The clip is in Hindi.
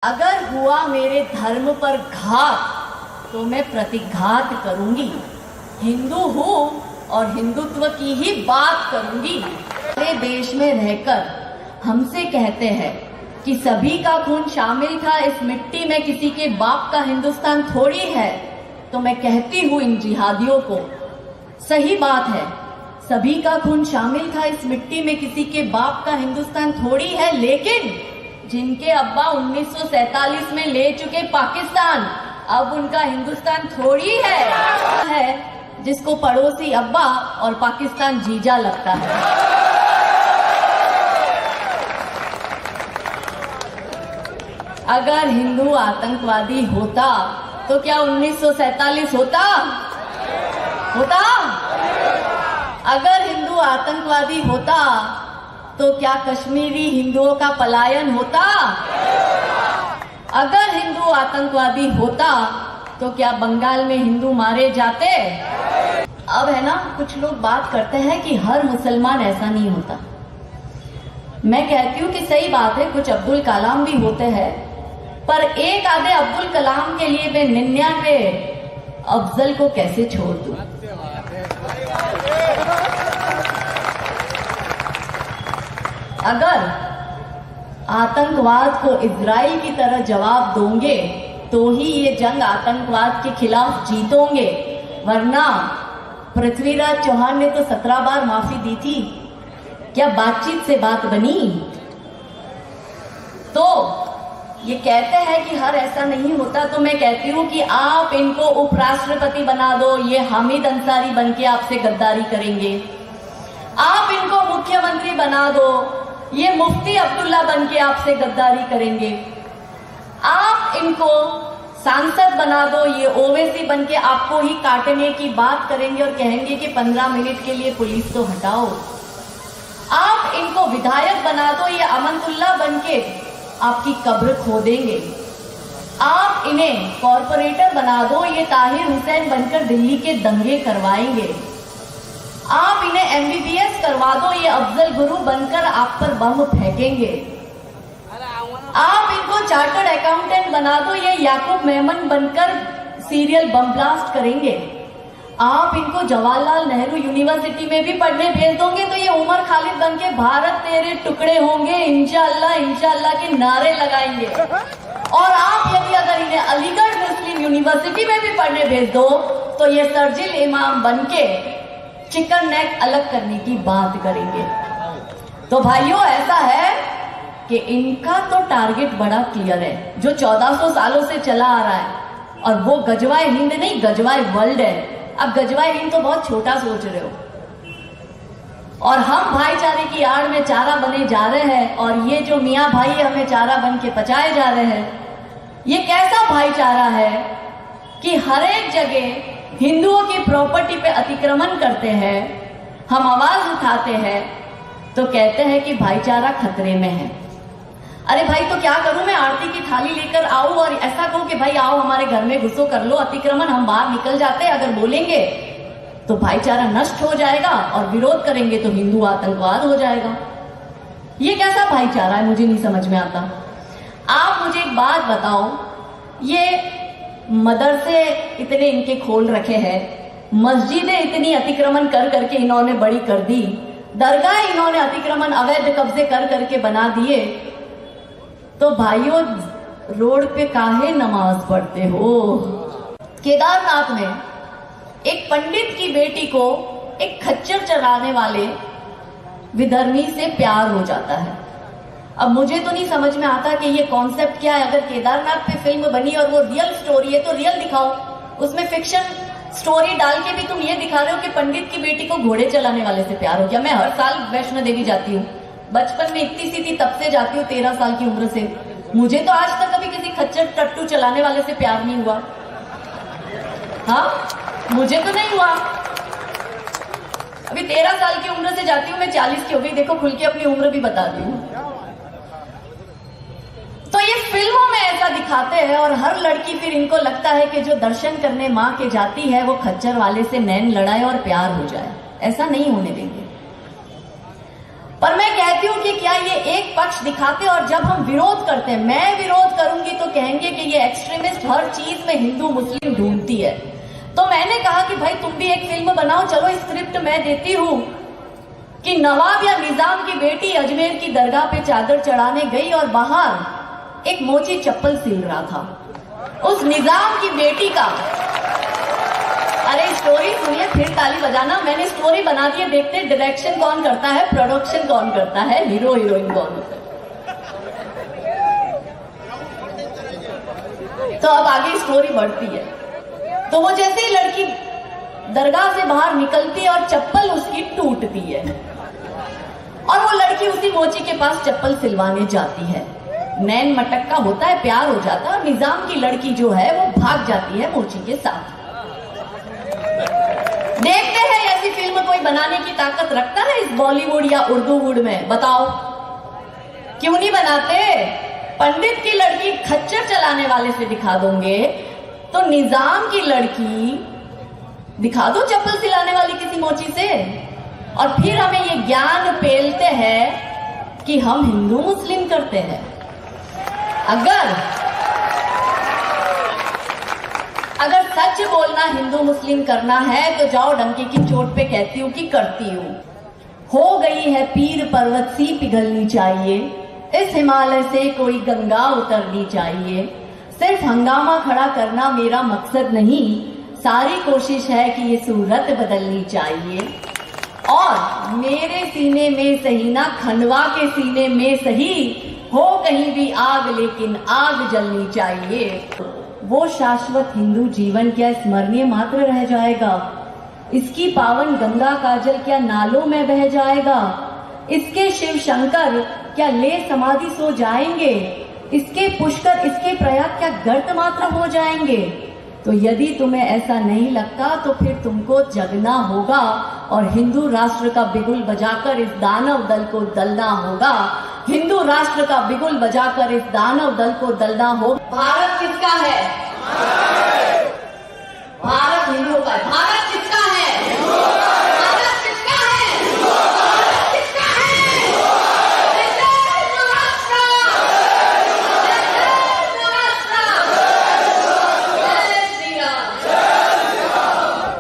अगर हुआ मेरे धर्म पर घात तो मैं प्रतिघात करूंगी। हिंदू हूं और हिंदुत्व की ही बात करूंगी। मेरे देश में रहकर हमसे कहते हैं कि सभी का खून शामिल था इस मिट्टी में, किसी के बाप का हिंदुस्तान थोड़ी है। तो मैं कहती हूं इन जिहादियों को, सही बात है, सभी का खून शामिल था इस मिट्टी में, किसी के बाप का हिंदुस्तान थोड़ी है। लेकिन जिनके अब्बा 1947 में ले चुके पाकिस्तान, अब उनका हिंदुस्तान थोड़ी है जिसको पड़ोसी अब्बा और पाकिस्तान जीजा लगता है। अगर हिंदू आतंकवादी होता तो क्या 1947 होता? अगर हिंदू आतंकवादी होता तो क्या कश्मीरी हिंदुओं का पलायन होता? अगर हिंदू आतंकवादी होता तो क्या बंगाल में हिंदू मारे जाते? अब है ना, कुछ लोग बात करते हैं कि हर मुसलमान ऐसा नहीं होता। मैं कहती हूँ कि सही बात है, कुछ अब्दुल कलाम भी होते हैं, पर एक आधे अब्दुल कलाम के लिए मैं 99 अफजल को कैसे छोड़ दूं? अगर आतंकवाद को इजराइल की तरह जवाब दोगे तो ही ये जंग आतंकवाद के खिलाफ जीतोगे, वरना पृथ्वीराज चौहान ने तो 17 बार माफी दी थी। क्या बातचीत से बात बनी? तो ये कहते हैं कि हर ऐसा नहीं होता, तो मैं कहती हूं कि आप इनको उपराष्ट्रपति बना दो, ये हामिद अंसारी बनके आपसे गद्दारी करेंगे। आप इनको मुख्यमंत्री बना दो, ये मुफ्ती अब्दुल्ला बनके आपसे गद्दारी करेंगे। आप इनको सांसद बना दो, ये ओवैसी बनके आपको ही काटने की बात करेंगे और कहेंगे कि 15 मिनट के लिए पुलिस तो हटाओ। आप इनको विधायक बना दो, ये अमनतुल्ला बनके आपकी कब्र खोदेंगे। आप इन्हें कॉरपोरेटर बना दो, ये ताहिर हुसैन बनकर दिल्ली के दंगे करवाएंगे। आप इन्हें MBBS करवा दो, ये अफजल गुरु बनकर आप पर बम फेंकेंगे। आप इनको चार्टर्ड अकाउंटेंट बना दो, ये याकूब मेमन बनकर सीरियल बम ब्लास्ट करेंगे। आप इनको जवाहरलाल नेहरू यूनिवर्सिटी में भी पढ़ने भेज दोगे तो ये उमर खालिद बनके भारत तेरे टुकड़े होंगे इंशाअल्लाह इंशाअल्लाह के नारे लगाएंगे। और आप यदि अगर इन्हें अलीगढ़ मुस्लिम यूनिवर्सिटी में भी पढ़ने भेज दो तो ये सर्जिल इमाम बनके चिकन नेक अलग करने की बात करेंगे। तो भाइयों, ऐसा है कि इनका तो टारगेट बड़ा क्लियर है, जो 1400 सालों से चला आ रहा है, और वो गजवाए हिंद नहीं, गजवाए वर्ल्ड है। अब गजवाए हिंद तो बहुत छोटा सोच रहे हो, और हम भाईचारे की आड़ में चारा बने जा रहे हैं, और ये जो मियाँ भाई हमें चारा बन के पचाए जा रहे हैं। ये कैसा भाईचारा है कि हर एक जगह हिंदुओं की प्रॉपर्टी पे अतिक्रमण करते हैं, हम आवाज उठाते हैं तो कहते हैं कि भाईचारा खतरे में है। अरे भाई, तो क्या करूं मैं? आरती की थाली लेकर आऊं और ऐसा कहूं कि भाई आओ हमारे घर में घुसो, कर लो अतिक्रमण, हम बाहर निकल जाते हैं? अगर बोलेंगे तो भाईचारा नष्ट हो जाएगा, और विरोध करेंगे तो हिंदू आतंकवाद हो जाएगा। ये कैसा भाईचारा है, मुझे नहीं समझ में आता। आप मुझे एक बात बताओ, ये मदरसे इतने इनके खोल रखे हैं, मस्जिदें इतनी अतिक्रमण कर करके इन्होंने बड़ी कर दी, दरगाह इन्होंने अतिक्रमण अवैध कब्जे कर करके बना दिए, तो भाइयों रोड पे काहे नमाज पढ़ते हो? केदारनाथ में एक पंडित की बेटी को एक खच्चर चलाने वाले विधर्मी से प्यार हो जाता है। अब मुझे तो नहीं समझ में आता कि ये कॉन्सेप्ट क्या है। अगर केदारनाथ पे फिल्म बनी और वो रियल स्टोरी है तो रियल दिखाओ, उसमें फिक्शन स्टोरी डाल के भी तुम ये दिखा रहे हो कि पंडित की बेटी को घोड़े चलाने वाले से प्यार हो गया। मैं हर साल वैष्णो देवी जाती हूँ, बचपन में इतनी सी थी तब से जाती हूँ, 13 साल की उम्र से। मुझे तो आज तक कभी किसी खच्चर टट्टू चलाने वाले से प्यार नहीं हुआ। हाँ, मुझे तो नहीं हुआ। अभी 13 साल की उम्र से जाती हूँ, मैं 40 की हो गई, देखो खुल के अपनी उम्र भी बता दी हूँ। तो ये फिल्मों में ऐसा दिखाते हैं, और हर लड़की फिर इनको लगता है कि जो दर्शन करने माँ के जाती है वो खच्चर वाले से नैन लड़ाए और प्यार हो जाए। ऐसा नहीं होने देंगे। पर मैं कहती हूं कि क्या ये एक पक्ष दिखाते, और जब हम विरोध करते हैं, मैं विरोध करूंगी तो कहेंगे कि ये एक्सट्रीमिस्ट हर चीज में हिंदू मुस्लिम ढूंढती है। तो मैंने कहा कि भाई तुम भी एक फिल्म बनाओ, चलो स्क्रिप्ट मैं देती हूं कि नवाब या निजाम की बेटी अजमेर की दरगाह पे चादर चढ़ाने गई और बाहर एक मोची चप्पल सिल रहा था उस निजाम की बेटी का। अरे स्टोरी सुनिए फिर ताली बजाना। मैंने स्टोरी बना दी है, देखते डायरेक्शन कौन करता है, प्रोडक्शन कौन करता है, हीरो हीरोइन कौन होता है। तो अब आगे स्टोरी बढ़ती है। तो वो जैसे ही लड़की दरगाह से बाहर निकलती है और चप्पल उसकी टूटती है, और वो लड़की उसी मोची के पास चप्पल सिलवाने जाती है। नैन मटक्का होता है, प्यार हो जाता है, और निजाम की लड़की जो है वो भाग जाती है मोची के साथ। देखते हैं ऐसी फिल्म कोई बनाने की ताकत रखता है इस बॉलीवुड या उर्दू वुड में? बताओ क्यों नहीं बनाते? पंडित की लड़की खच्चर चलाने वाले से दिखा दोगे, तो निजाम की लड़की दिखा दो चप्पल सिलाने वाली किसी मोची से, और फिर हमें ये ज्ञान पेलते हैं कि हम हिंदू मुस्लिम करते हैं। अगर सच बोलना हिंदू मुस्लिम करना है तो जाओ डंके की चोट पे कहती हूं कि करती हूं। हो गई है पीर पर्वत सी पिघलनी चाहिए, इस हिमालय से कोई गंगा उतरनी चाहिए। सिर्फ हंगामा खड़ा करना मेरा मकसद नहीं, सारी कोशिश है कि ये सूरत बदलनी चाहिए। और मेरे सीने में सही ना खंडवा के सीने में सही, हो कहीं भी आग लेकिन आग जलनी चाहिए। वो शाश्वत हिंदू जीवन क्या स्मरणीय मात्र रह जाएगा? इसकी पावन गंगा का जल क्या नालों में बह जाएगा? इसके शिव शंकर क्या ले समाधि सो जाएंगे? इसके पुष्कर, इसके प्रयाग क्या गर्त मात्र हो जाएंगे? तो यदि तुम्हें ऐसा नहीं लगता तो फिर तुमको जगना होगा और हिंदू राष्ट्र का बिगुल बजाकर इस दानव दल को दलना होगा। हिंदू राष्ट्र का बिगुल बजाकर इस दानव दल को दलना होगा। भारत किसका है?